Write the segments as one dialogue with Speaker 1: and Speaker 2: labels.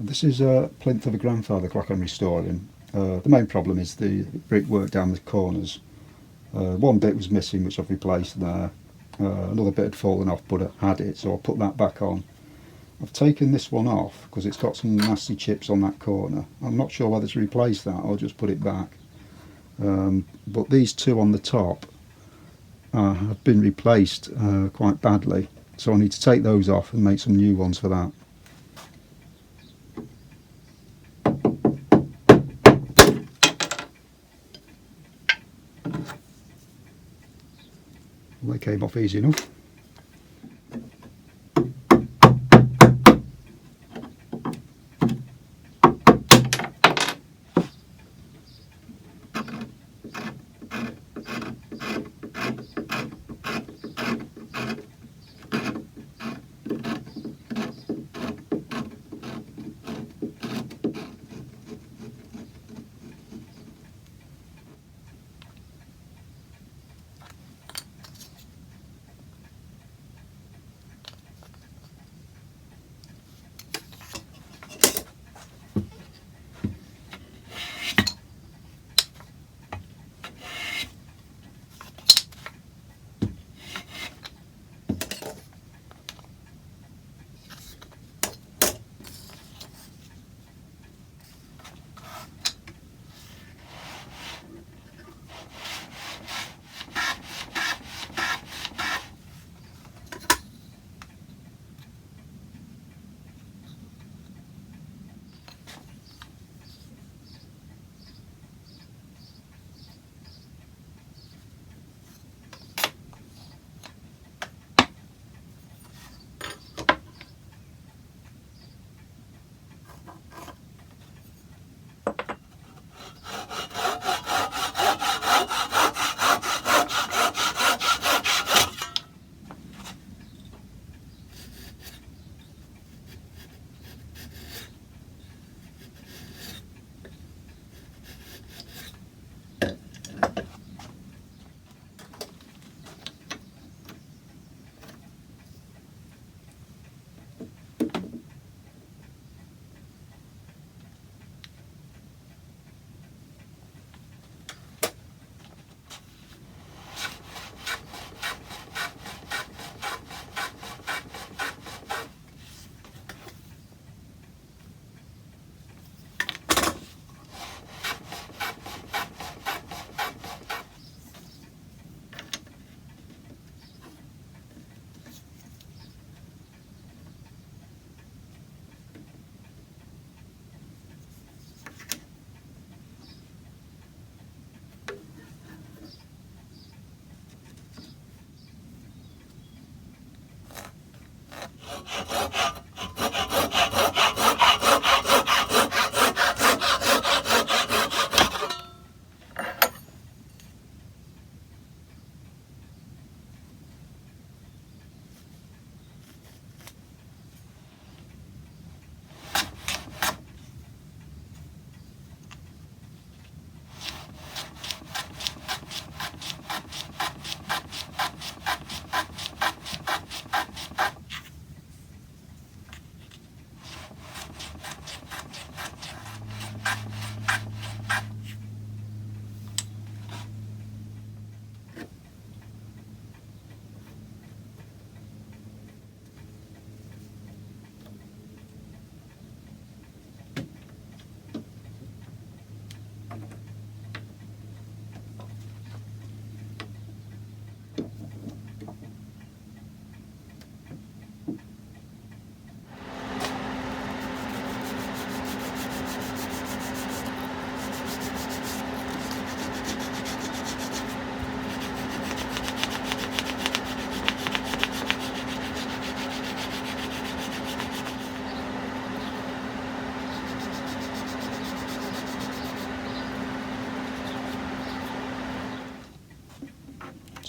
Speaker 1: This is a plinth of a grandfather clock I'm restoring. The main problem is the brickwork down the corners. One bit was missing, which I've replaced there. Another bit had fallen off, but I had it, so I put that back on. I've taken this one off because it's got some nasty chips on that corner. I'm not sure whether to replace that or just put it back. But these two on the top have been replaced quite badly, so I need to take those off and make some new ones for that. Well, they came off easy enough.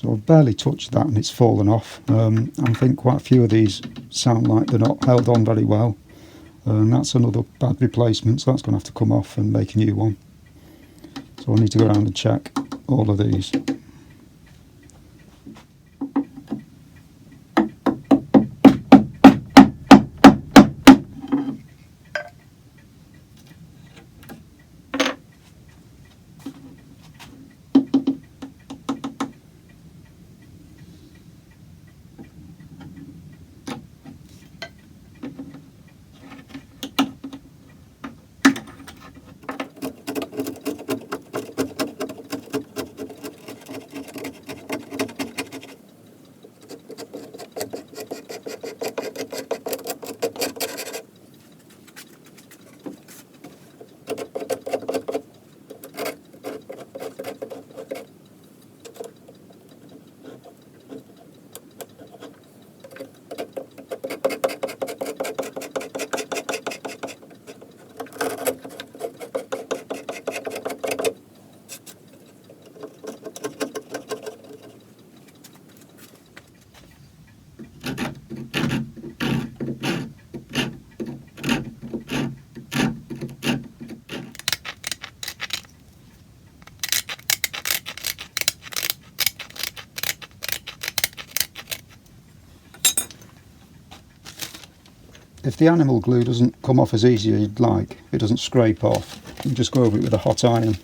Speaker 1: So I've barely touched that and it's fallen off. I think quite a few of these sound like they're not held on very well. And that's another bad replacement, so that's going to have to come off and make a new one. So I need to go around and check all of these. If the animal glue doesn't come off as easy as you'd like, if it doesn't scrape off, you just go over it with a hot iron.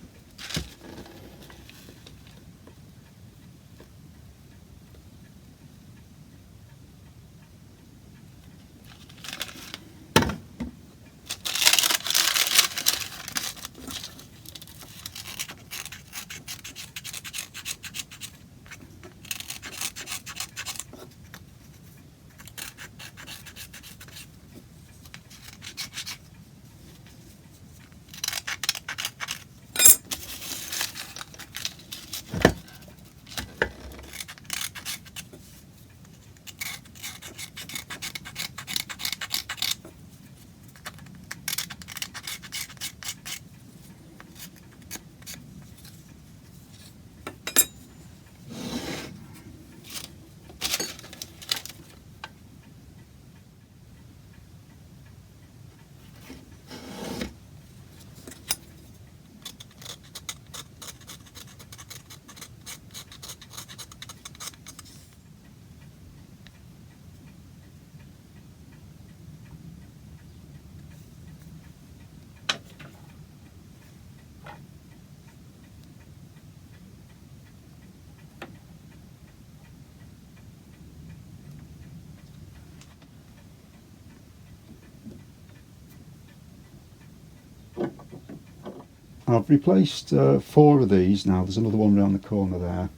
Speaker 1: I've replaced 4 of these now. There's another one around the corner there.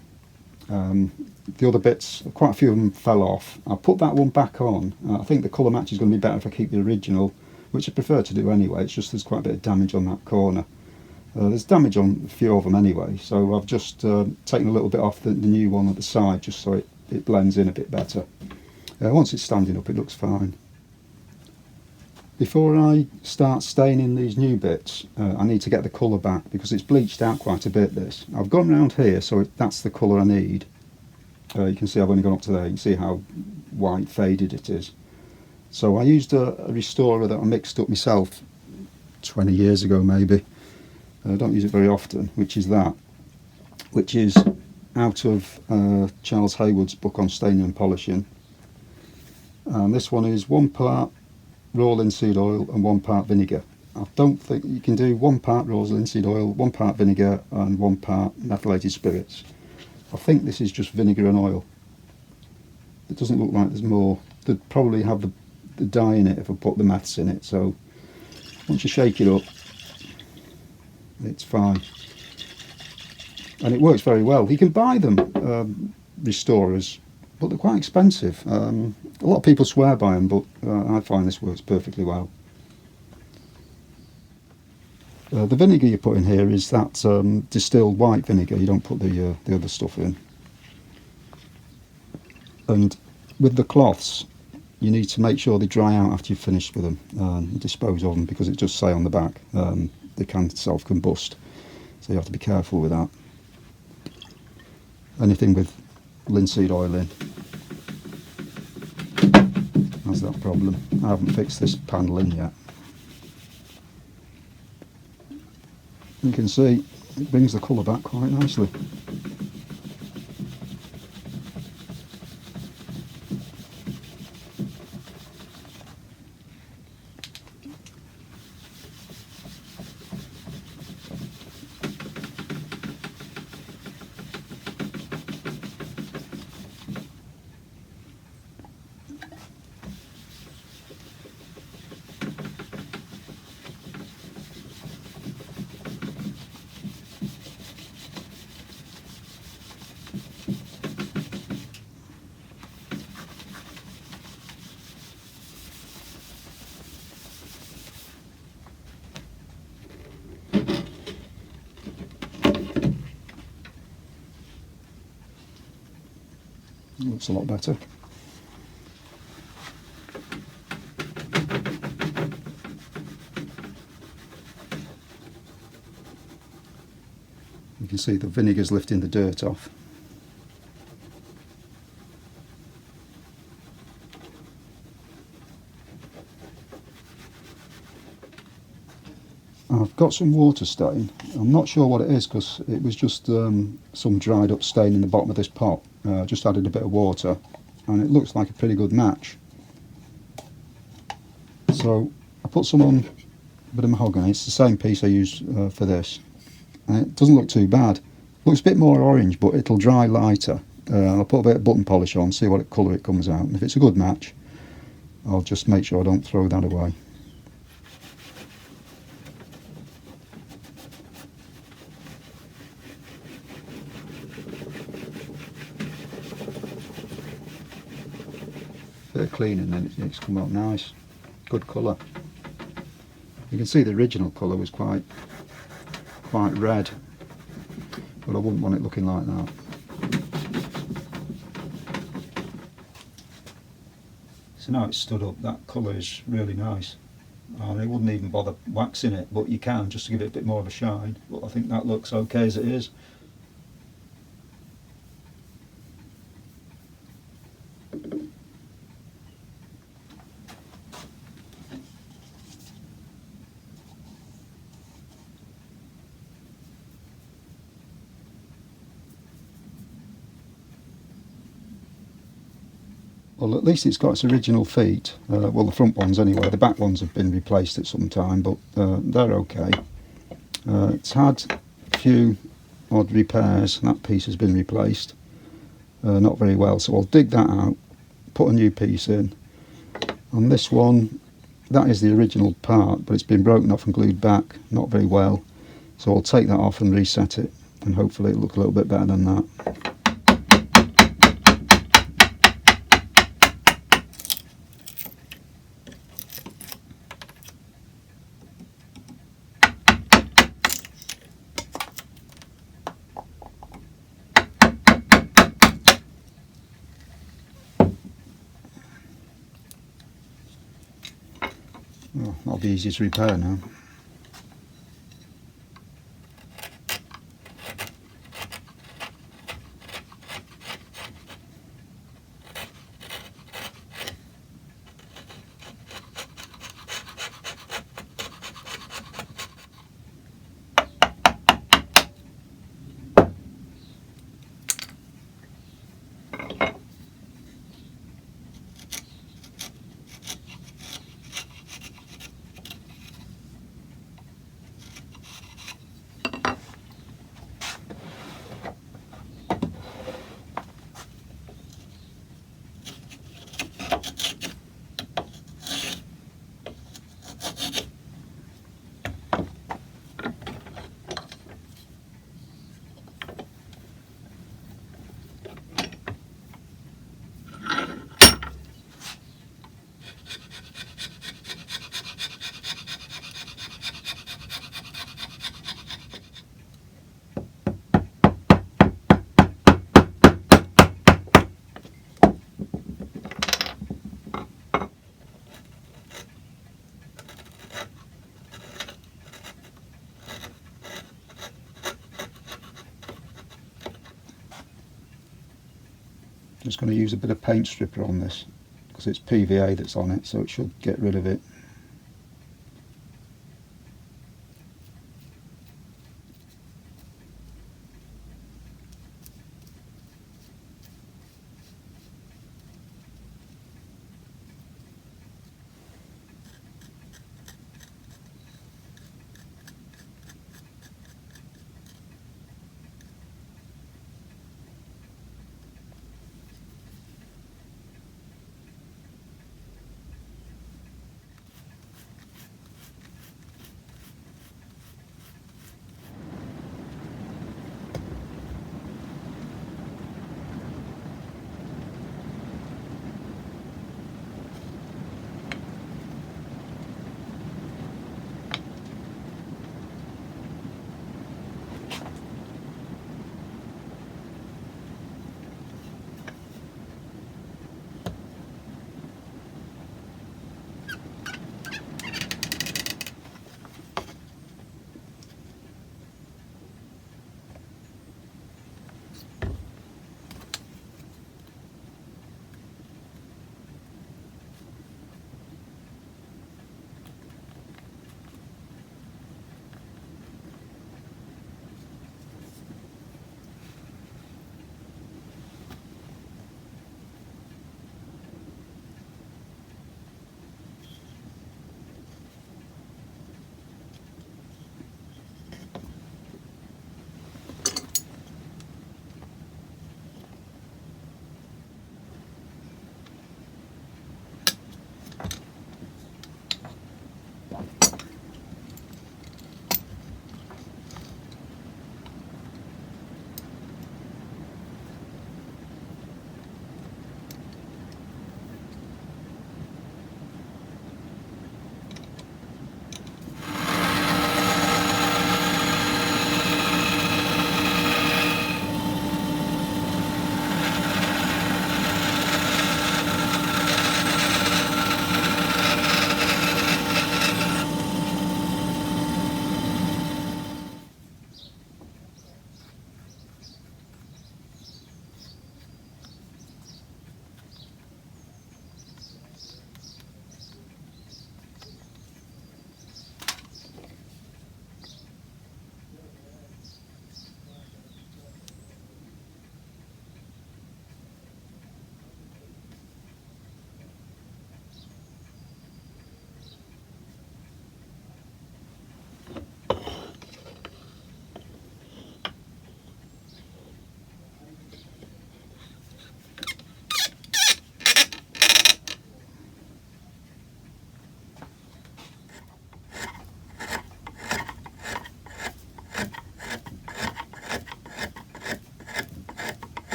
Speaker 1: The other bits, quite a few of them fell off. I'll put that one back on. I think the colour match is going to be better if I keep the original, which I prefer to do anyway. It's just there's quite a bit of damage on that corner. There's damage on a few of them anyway, so I've just taken a little bit off the new one at the side just so it blends in a bit better. Once it's standing up, it looks fine. Before I start staining these new bits, I need to get the colour back because it's bleached out quite a bit, this. I've gone round here, so that's the colour I need. You can see I've only gone up to there. You can see how white faded it is. So I used a restorer that I mixed up myself 20 years ago maybe. I don't use it very often, which is that. Which is out of Charles Haywood's book on staining and polishing. And this one is 1 part raw linseed oil and 1 part vinegar. I don't think you can do 1 part raw linseed oil, 1 part vinegar and 1 part methylated spirits. I think this is just vinegar and oil. It doesn't look like there's more. They'd probably have the dye in it if I put the meths in it, so once you shake it up, it's fine. And it works very well. You can buy them, restorers, but they're quite expensive. A lot of people swear by them, but I find this works perfectly well. The vinegar you put in here is that distilled white vinegar. You don't put the other stuff in. And with the cloths, you need to make sure they dry out after you've finished with them. You dispose of them because it does say on the back they can self-combust, so you have to be careful with that. Anything with linseed oil in has that problem. I haven't fixed this panel in yet. You can see it brings the colour back quite nicely. Looks a lot better. You can see the vinegar's lifting the dirt off. I've got some water stain. I'm not sure what it is because it was just some dried up stain in the bottom of this pot. Just added a bit of water and it looks like a pretty good match. So I put some on a bit of mahogany. It's the same piece I used for this, and it doesn't look too bad. Looks a bit more orange, but it'll dry lighter. I'll put a bit of button polish on, see what colour it comes out, and if it's a good match, I'll just make sure I don't throw that away. Bit of cleaning, then it's come out nice. Good colour. You can see the original colour was quite red, but I wouldn't want it looking like that. So now it's stood up, that colour is really nice. I wouldn't even bother waxing it, but you can, just to give it a bit more of a shine. But I think that looks okay as it is. Well, at least it's got its original feet. Well, the front ones anyway. The back ones have been replaced at some time, but they're okay. It's had a few odd repairs. That piece has been replaced. Not very well, so I'll dig that out, put a new piece in. On this one, that is the original part, but it's been broken off and glued back, not very well. So I'll take that off and reset it, and hopefully it'll look a little bit better than that. Oh, that'll be easy to repair now. Just going to use a bit of paint stripper on this because it's PVA that's on it, so it should get rid of it.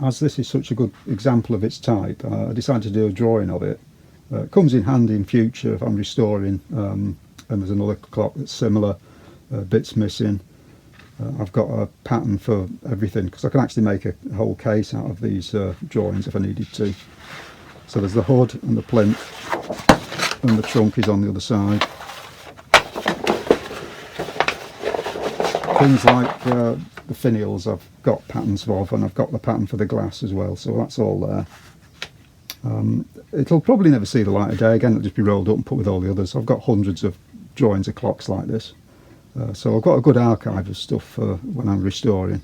Speaker 1: As this is such a good example of its type, I decided to do a drawing of it. It comes in handy in future if I'm restoring, and there's another clock that's similar, bits missing. I've got a pattern for everything because I can actually make a whole case out of these drawings if I needed to. So there's the hood and the plinth, and the trunk is on the other side. Things like the finials I've got patterns of, and I've got the pattern for the glass as well, so that's all there. It'll probably never see the light of day again, it'll just be rolled up and put with all the others. I've got hundreds of drawings of clocks like this, so I've got a good archive of stuff for when I'm restoring.